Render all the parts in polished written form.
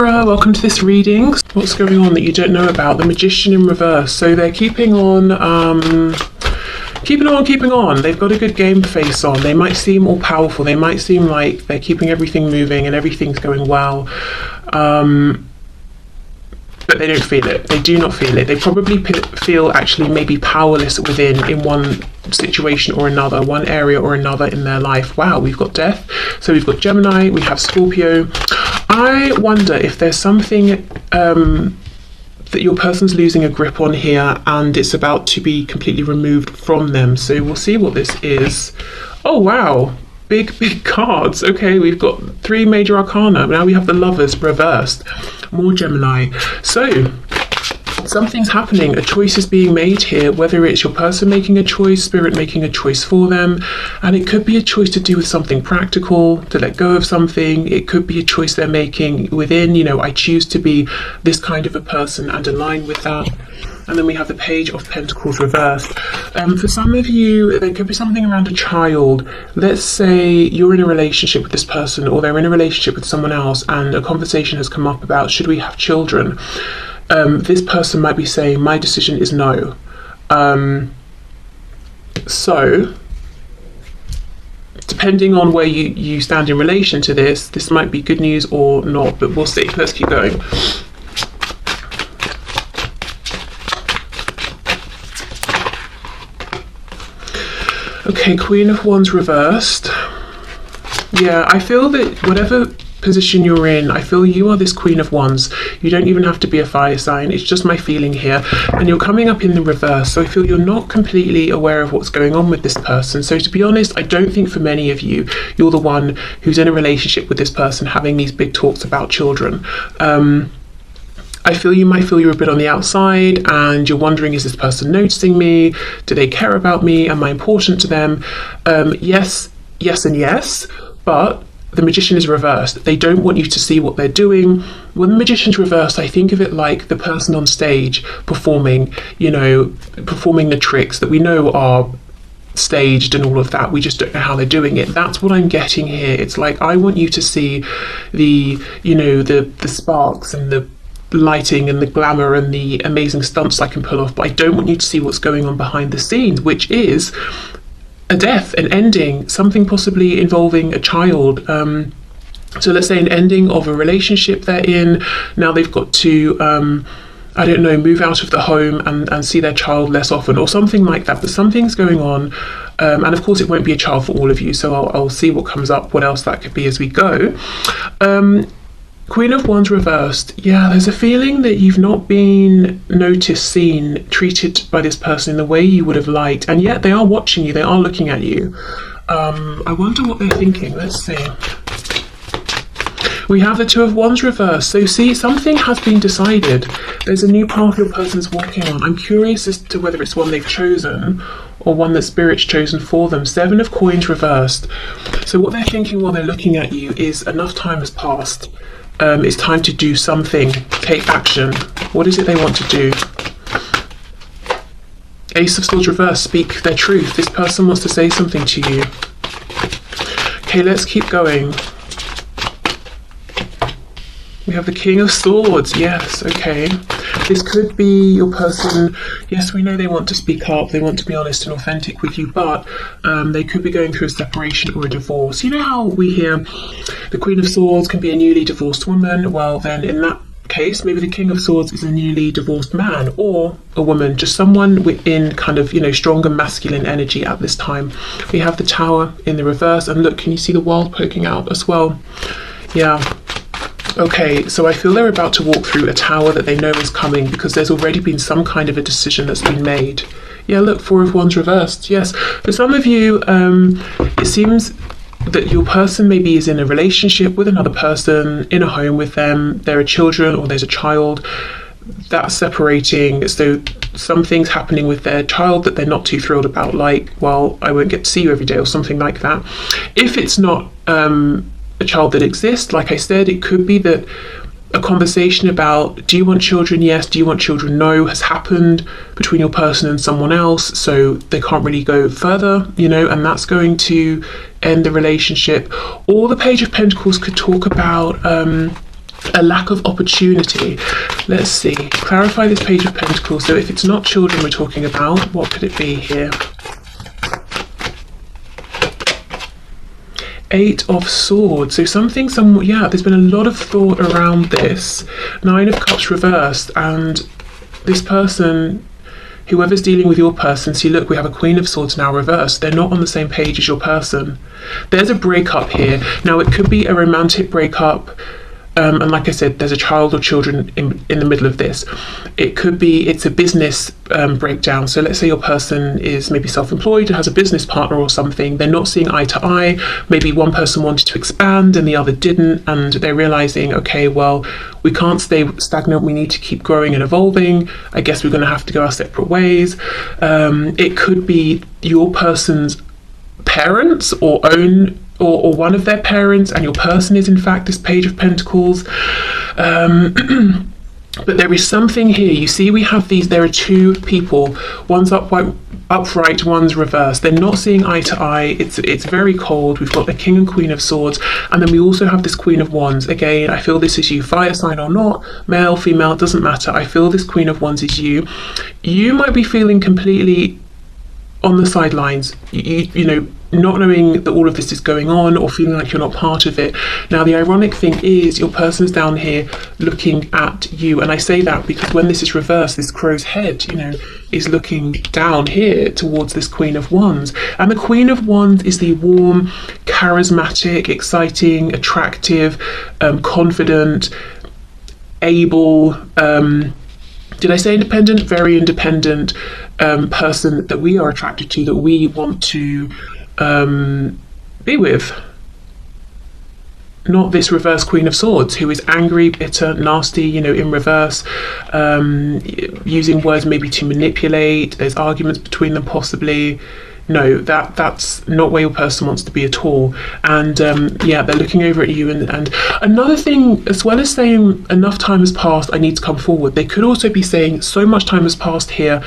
Libra, welcome to this reading. What's going on that you don't know about? The Magician in reverse. So they're keeping on. They've got a good game face on. They might seem all powerful. They might seem like they're keeping everything moving and everything's going well. But they don't feel it. They do not feel it. They probably feel actually maybe powerless within in one situation or another, one area or another in their life. Wow, we've got Death. So we've got Gemini, we have Scorpio. I wonder if there's something that your person's losing a grip on here and it's about to be completely removed from them. So we'll see what this is. Oh, wow. Big cards. Okay, we've got 3 major arcana. Now we have the Lovers reversed. More Gemini. So something's happening. A choice is being made here, whether it's your person making a choice, spirit making a choice for them. And it could be a choice to do with something practical, to let go of something. It could be a choice they're making within, I choose to be this kind of a person and align with that. And then we have the Page of Pentacles reversed. For some of you, there could be something around a child. Let's say you're in a relationship with this person or they're in a relationship with someone else and a conversation has come up about should we have children? This person might be saying, my decision is no. So, depending on where you stand in relation to this might be good news or not, but we'll see. Let's keep going. Okay, Queen of Wands reversed. Yeah, I feel that whatever position you're in, I feel you are this Queen of Wands. You don't even have to be a fire sign. It's just my feeling here. And you're coming up in the reverse. So I feel you're not completely aware of what's going on with this person. So to be honest, I don't think for many of you, you're the one who's in a relationship with this person having these big talks about children. I feel you might feel you're a bit on the outside and you're wondering, is this person noticing me? Do they care about me? Am I important to them? Yes, and yes, but the Magician is reversed. They don't want you to see what they're doing. When the Magician's reversed, I think of it like the person on stage performing, performing the tricks that we know are staged and all of that. We just don't know how they're doing it. That's what I'm getting here. It's like, I want you to see the sparks and the lighting and the glamour and the amazing stunts I can pull off, but I don't want you to see what's going on behind the scenes, which is a death, an ending, something possibly involving a child. So let's say an ending of a relationship they're in. Now they've got to, move out of the home and see their child less often or something like that. But something's going on. And of course it won't be a child for all of you. So I'll see what comes up, what else that could be as we go. Queen of Wands reversed. Yeah, there's a feeling that you've not been noticed, seen, treated by this person in the way you would have liked, and yet they are watching you, they are looking at you. I wonder what they're thinking. Let's see. We have the Two of Wands reversed. So see, something has been decided. There's a new path your person's walking on. I'm curious as to whether it's one they've chosen or one that Spirit's chosen for them. 7 of Coins reversed. So what they're thinking while they're looking at you is enough time has passed. It's time to do something, take action. What is it they want to do? Ace of Swords reversed, speak their truth. This person wants to say something to you. Okay, let's keep going. We have the King of Swords. Yes, okay. This could be your person. Yes, we know they want to speak up. They want to be honest and authentic with you, but they could be going through a separation or a divorce. You know how we hear the Queen of Swords can be a newly divorced woman? Well, then in that case, maybe the King of Swords is a newly divorced man or a woman, just someone within kind of, stronger masculine energy at this time. We have the Tower in the reverse, and look, can you see the World poking out as well? Yeah. Okay, so I feel they're about to walk through a tower that they know is coming because there's already been some kind of a decision that's been made. Yeah, look, 4 of Wands reversed. Yes, for some of you, it seems that your person maybe is in a relationship with another person, in a home with them, there are children or there's a child that's separating. So something's happening with their child that they're not too thrilled about, like, well, I won't get to see you every day or something like that. If it's not a child that exists, like I said, it could be that a conversation about do you want children, yes, do you want children, no, has happened between your person and someone else, so they can't really go further, and that's going to end the relationship. Or the Page of Pentacles could talk about a lack of opportunity. Let's see, clarify this Page of Pentacles. So if it's not children we're talking about, what could it be here? Eight of Swords. So something, yeah, there's been a lot of thought around this. Nine of Cups reversed, and this person, whoever's dealing with your person, see, look, we have a Queen of Swords now reversed. They're not on the same page as your person. There's a breakup here. Now, it could be a romantic breakup. And like I said, there's a child or children in the middle of this. It could be, it's a business breakdown. So let's say your person is maybe self-employed and has a business partner or something. They're not seeing eye to eye. Maybe one person wanted to expand and the other didn't. And they're realizing, okay, well, we can't stay stagnant. We need to keep growing and evolving. I guess we're going to have to go our separate ways. It could be your person's parents or one of their parents, and your person is in fact this Page of Pentacles. But there is something here. You see, we have these, there are two people, one's upright, one's reversed. They're not seeing eye to eye. It's very cold. We've got the King and Queen of Swords, and then we also have this Queen of Wands. Again, I feel this is you, fire sign or not, male, female, doesn't matter. I feel this Queen of Wands is you. You might be feeling completely on the sidelines, you know, not knowing that all of this is going on or feeling like you're not part of it. Now, the ironic thing is your person's down here looking at you. And I say that because when this is reversed, this crow's head, you know, is looking down here towards this Queen of Wands. And the Queen of Wands is the warm, charismatic, exciting, attractive, confident, able, did I say independent? Very independent person that we are attracted to, that we want to be with. Not this reverse Queen of Swords who is angry, bitter, nasty, you know, in reverse, using words maybe to manipulate. There's arguments between them possibly. No, that's not where your person wants to be at all. And yeah, they're looking over at you. And another thing, as well as saying enough time has passed, I need to come forward, they could also be saying so much time has passed here.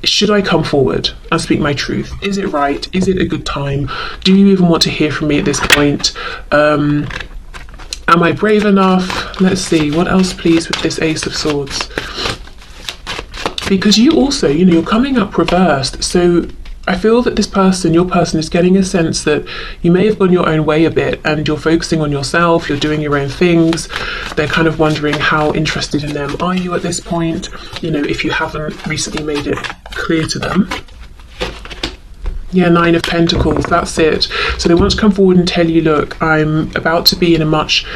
Should I come forward and speak my truth? Is it right? Is it a good time? Do you even want to hear from me at this point? Am I brave enough? Let's see, what else please with this Ace of Swords? Because you also, you know, you're coming up reversed. So I feel that this person, your person, is getting a sense that you may have gone your own way a bit and you're focusing on yourself, you're doing your own things. They're kind of wondering how interested in them are you at this point, you know, if you haven't recently made it clear to them. Yeah, Nine of Pentacles, that's it. So they want to come forward and tell you, look, I'm about to be in a much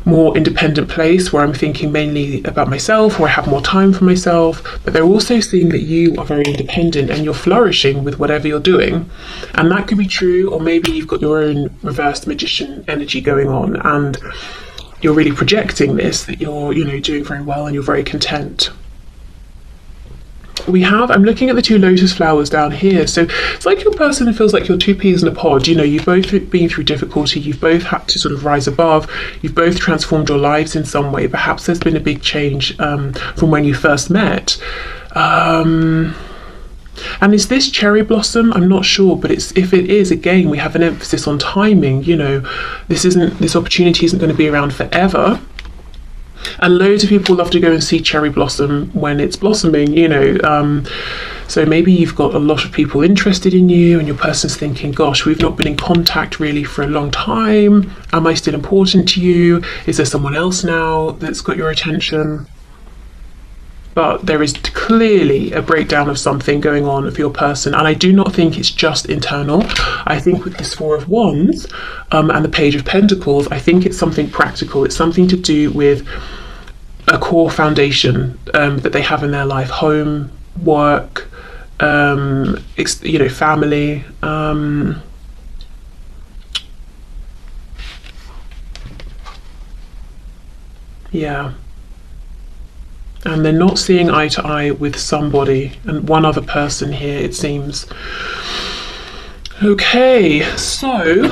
more independent place where I'm thinking mainly about myself, where I have more time for myself, but they're also seeing that you are very independent and you're flourishing with whatever you're doing. And that could be true, or maybe you've got your own reversed magician energy going on and you're really projecting this, that you're, you know, doing very well and you're very content. We have, I'm looking at the two lotus flowers down here. So it's like your person feels like you're two peas in a pod. You know, you've both been through difficulty. You've both had to sort of rise above. You've both transformed your lives in some way. Perhaps there's been a big change from when you first met. And is this cherry blossom? I'm not sure, but if it is, again, we have an emphasis on timing. You know, this opportunity isn't going to be around forever. And loads of people love to go and see cherry blossom when it's blossoming, you know. So maybe you've got a lot of people interested in you and your person's thinking, gosh, we've not been in contact really for a long time. Am I still important to you? Is there someone else now that's got your attention? But there is clearly a breakdown of something going on for your person. And I do not think it's just internal. I think with this Four of Wands and the Page of Pentacles, I think it's something practical. It's something to do with a core foundation that they have in their life. Home, work, you know, family. Yeah. And they're not seeing eye to eye with somebody and one other person here, it seems. Okay, so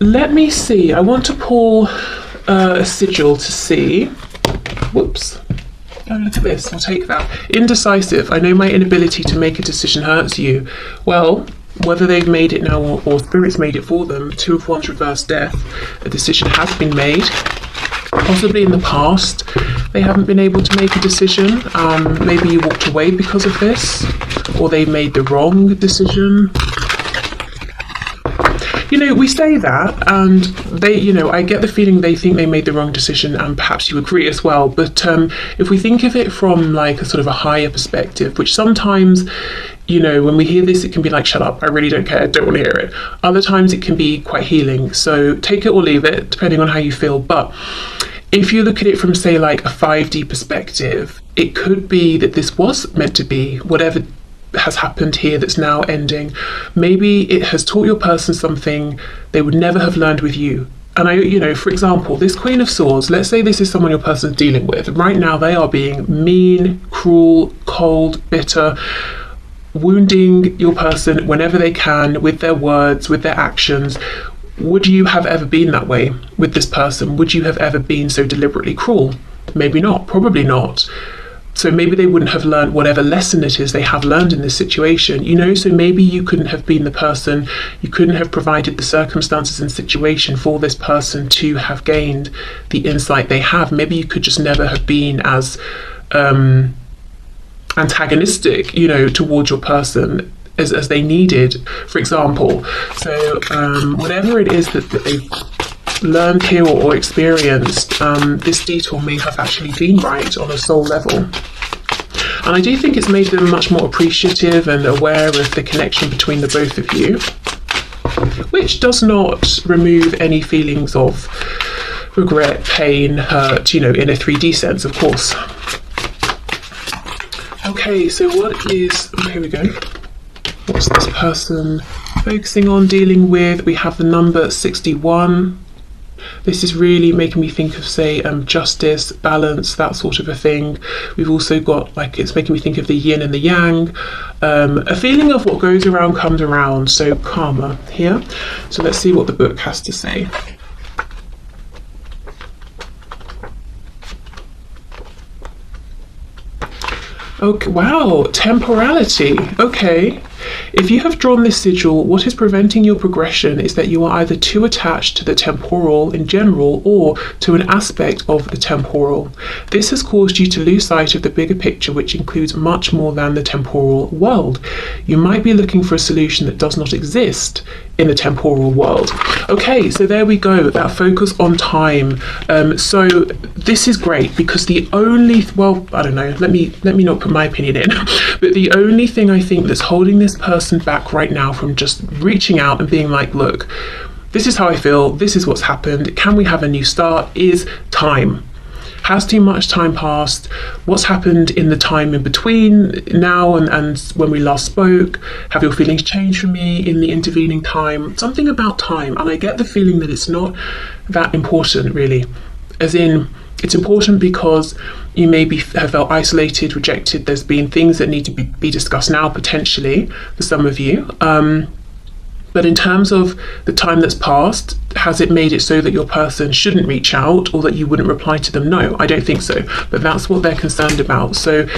let me see. I want to pull a sigil to see. Whoops. Oh, look at this. I'll take that. Indecisive. I know my inability to make a decision hurts you. Well, whether they've made it now or Spirit's made it for them, Two of Wands reverse death. A decision has been made. Possibly in the past, they haven't been able to make a decision. Maybe you walked away because of this, or they made the wrong decision. You know, we say that, and they, you know, I get the feeling they think they made the wrong decision, and perhaps you agree as well. But if we think of it from like a sort of a higher perspective, which sometimes, you know, when we hear this, it can be like, shut up, I really don't care, don't want to hear it. Other times it can be quite healing. So take it or leave it, depending on how you feel. But if you look at it from, say, like a 5D perspective, it could be that this was meant to be whatever has happened here that's now ending. Maybe it has taught your person something they would never have learned with you. And you know, for example, this Queen of Swords, let's say this is someone your person's dealing with. Right now they are being mean, cruel, cold, bitter, wounding your person whenever they can with their words, with their actions. Would you have ever been that way with this person? Would you have ever been so deliberately cruel? Maybe not, probably not. So maybe they wouldn't have learned whatever lesson it is they have learned in this situation, you know, so maybe you couldn't have been the person, you couldn't have provided the circumstances and situation for this person to have gained the insight they have. Maybe you could just never have been as antagonistic, you know, towards your person as they needed, for example. So whatever it is that they've learned here or experienced, this detour may have actually been right on a soul level. And I do think it's made them much more appreciative and aware of the connection between the both of you, which does not remove any feelings of regret, pain, hurt, you know, in a 3D sense, of course. Okay, so what is, here we go. What's this person focusing on, dealing with? We have the number 61. This is really making me think of, say, justice, balance, that sort of a thing. We've also got, like, it's making me think of the yin and the yang. A feeling of what goes around comes around, so karma here. So let's see what the book has to say. Okay, wow, temporality. Okay. If you have drawn this sigil, what is preventing your progression is that you are either too attached to the temporal in general or to an aspect of the temporal. This has caused you to lose sight of the bigger picture, which includes much more than the temporal world. You might be looking for a solution that does not exist in the temporal world. Okay, so there we go, that focus on time. So this is great because the only, well, I don't know, let me not put my opinion in, but the only thing I think that's holding this person back right now from just reaching out and being like, look, this is how I feel, this is what's happened, can we have a new start, is time. Has too much time passed? What's happened in the time in between now and when we last spoke? Have your feelings changed for me in the intervening time? Something about time, and I get the feeling that it's not that important really, as in it's important because you maybe have felt isolated, rejected. There's been things that need to be discussed now potentially for some of you. But in terms of the time that's passed, has it made it so that your person shouldn't reach out or that you wouldn't reply to them? No, I don't think so. But that's what they're concerned about. So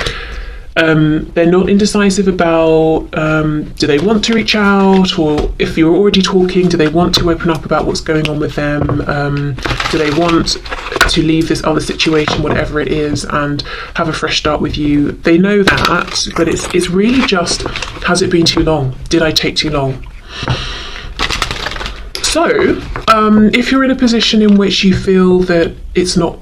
they're not indecisive about do they want to reach out, or if you're already talking, do they want to open up about what's going on with them? Do they want to leave this other situation, whatever it is, and have a fresh start with you? They know that, but it's really just, has it been too long? Did I take too long? So, if you're in a position in which you feel that it's not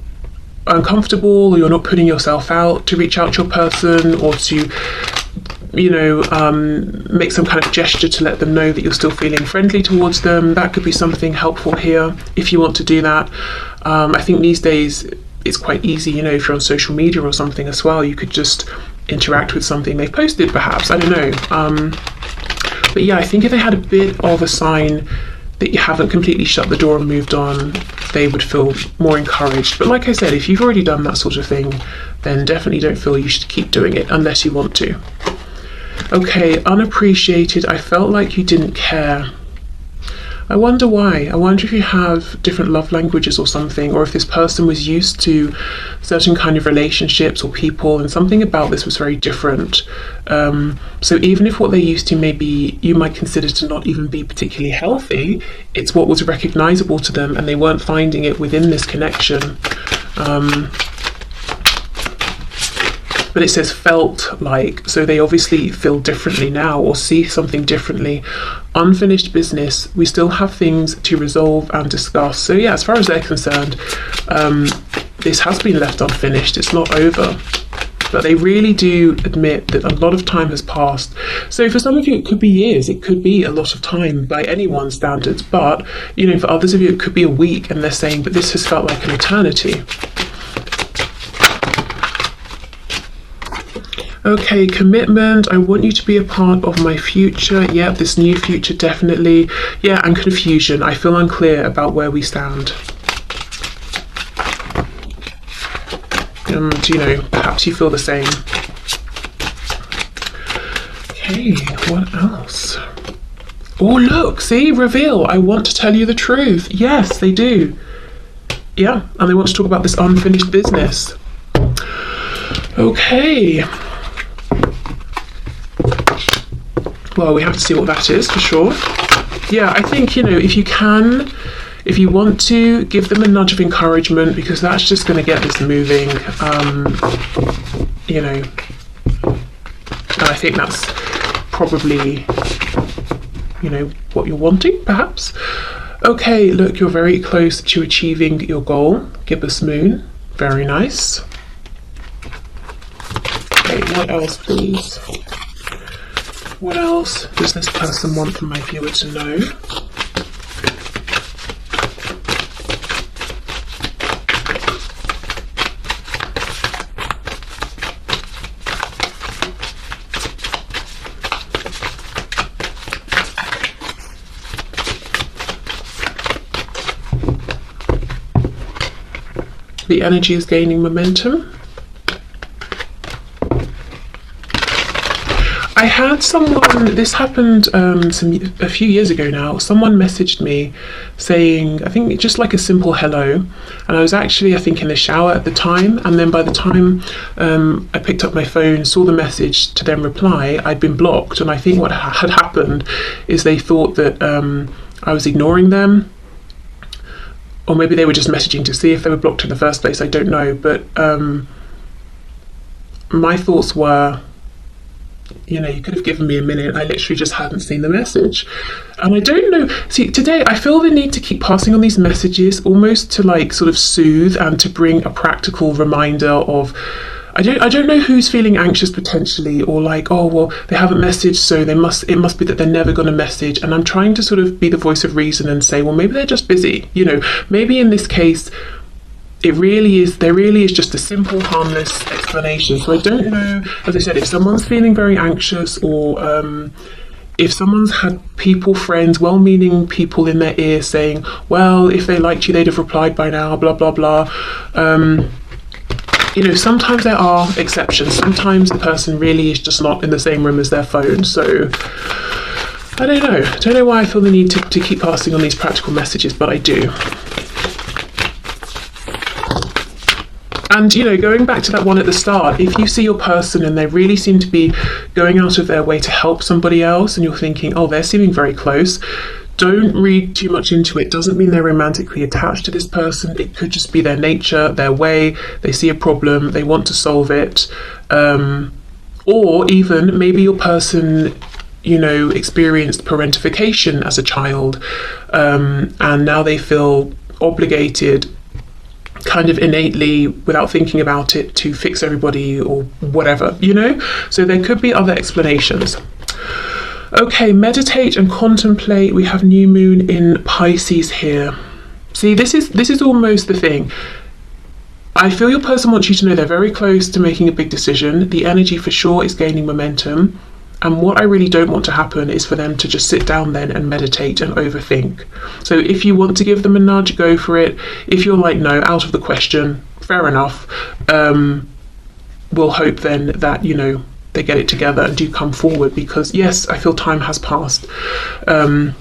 uncomfortable, or you're not putting yourself out to reach out to your person, or to, you know, make some kind of gesture to let them know that you're still feeling friendly towards them, that could be something helpful here if you want to do that. I think these days it's quite easy, you know, if you're on social media or something as well, you could just interact with something they've posted perhaps, I don't know. But yeah, I think if they had a bit of a sign that you haven't completely shut the door and moved on, they would feel more encouraged. But like I said, if you've already done that sort of thing, then definitely don't feel you should keep doing it unless you want to. Okay, unappreciated. I felt like you didn't care. I wonder why. I wonder if you have different love languages or something, or if this person was used to certain kind of relationships or people, and something about this was very different. So even if what they're used to maybe you might consider to not even be particularly healthy, it's what was recognizable to them and they weren't finding it within this connection. But it says felt like, so they obviously feel differently now or see something differently. Unfinished business, we still have things to resolve and discuss. So yeah, as far as they're concerned, this has been left unfinished. It's not over. But they really do admit that a lot of time has passed. So for some of you, it could be years. It could be a lot of time by anyone's standards. But, you know, for others of you, it could be a week. And they're saying, but this has felt like an eternity. Okay, commitment. I want you to be a part of my future. Yeah, this new future, definitely. Yeah, and confusion. I feel unclear about where we stand. And, you know, perhaps you feel the same. Okay, what else? Oh, look, see, reveal. I want to tell you the truth. Yes, they do. Yeah, and they want to talk about this unfinished business. Okay. Well, we have to see what that is for sure. Yeah, I think, you know, if you can, if you want to, give them a nudge of encouragement, because that's just going to get this moving. You know, and I think that's probably, you know, what you're wanting, perhaps. Okay, look, you're very close to achieving your goal. Gibbous moon, very nice. Okay, what else, please? What else does this person want from my viewer to know? The energy is gaining momentum. I had someone, this happened a few years ago now, someone messaged me saying, I think just like a simple hello, and I was actually, I think, in the shower at the time, and then by the time I picked up my phone, saw the message to then reply, I'd been blocked, and I think what had happened is they thought that I was ignoring them, or maybe they were just messaging to see if they were blocked in the first place, I don't know, but my thoughts were, you know, you could have given me a minute. I literally just hadn't seen the message. And I don't know. See, today I feel the need to keep passing on these messages, almost to like sort of soothe and to bring a practical reminder of, I don't know who's feeling anxious potentially, or like, oh, well, they haven't messaged, so it must be that they're never going to message. And I'm trying to sort of be the voice of reason and say, well, maybe they're just busy. You know, maybe in this case, there really is just a simple, harmless explanation. So I don't know, as I said, if someone's feeling very anxious, or if someone's had people, friends, well-meaning people in their ear saying, well, if they liked you, they'd have replied by now, blah, blah, blah. You know, sometimes there are exceptions. Sometimes the person really is just not in the same room as their phone. So I don't know. I don't know why I feel the need to keep passing on these practical messages, but I do. And, you know, going back to that one at the start, if you see your person and they really seem to be going out of their way to help somebody else, and you're thinking, oh, they're seeming very close, don't read too much into it. Doesn't mean they're romantically attached to this person. It could just be their nature, their way. They see a problem, they want to solve it. Or even maybe your person, you know, experienced parentification as a child, and now they feel obligated, kind of innately, without thinking about it, to fix everybody or whatever, you know? So there could be other explanations. Okay, meditate and contemplate. We have new moon in Pisces here. See, this is almost the thing. I feel your person wants you to know they're very close to making a big decision. The energy for sure is gaining momentum. And what I really don't want to happen is for them to just sit down then and meditate and overthink. So if you want to give them a nudge, go for it. If you're like, no, out of the question, fair enough. We'll hope then that, you know, they get it together and do come forward, because yes, I feel time has passed. But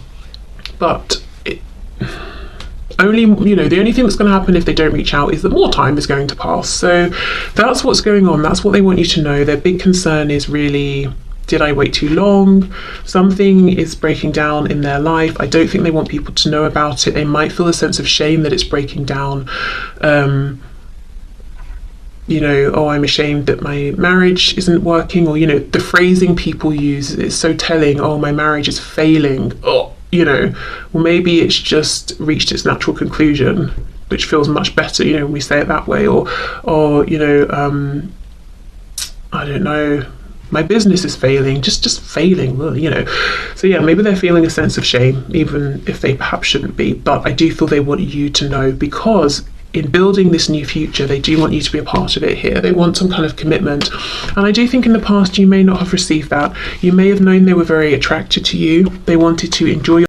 only, you know, the only thing that's going to happen if they don't reach out is that more time is going to pass. So that's what's going on. That's what they want you to know. Their big concern is really, did I wait too long? Something is breaking down in their life. I don't think they want people to know about it. They might feel a sense of shame that it's breaking down. you know, oh, I'm ashamed that my marriage isn't working, or, you know, the phrasing people use is so telling. Oh, my marriage is failing. Oh, you know, well, maybe it's just reached its natural conclusion, which feels much better, you know, when we say it that way. Or you know, I don't know, my business is failing, just failing, well, you know. So yeah, maybe they're feeling a sense of shame, even if they perhaps shouldn't be. But I do feel they want you to know, because in building this new future, they do want you to be a part of it here. They want some kind of commitment. And I do think in the past you may not have received that. You may have known they were very attracted to you. They wanted to enjoy your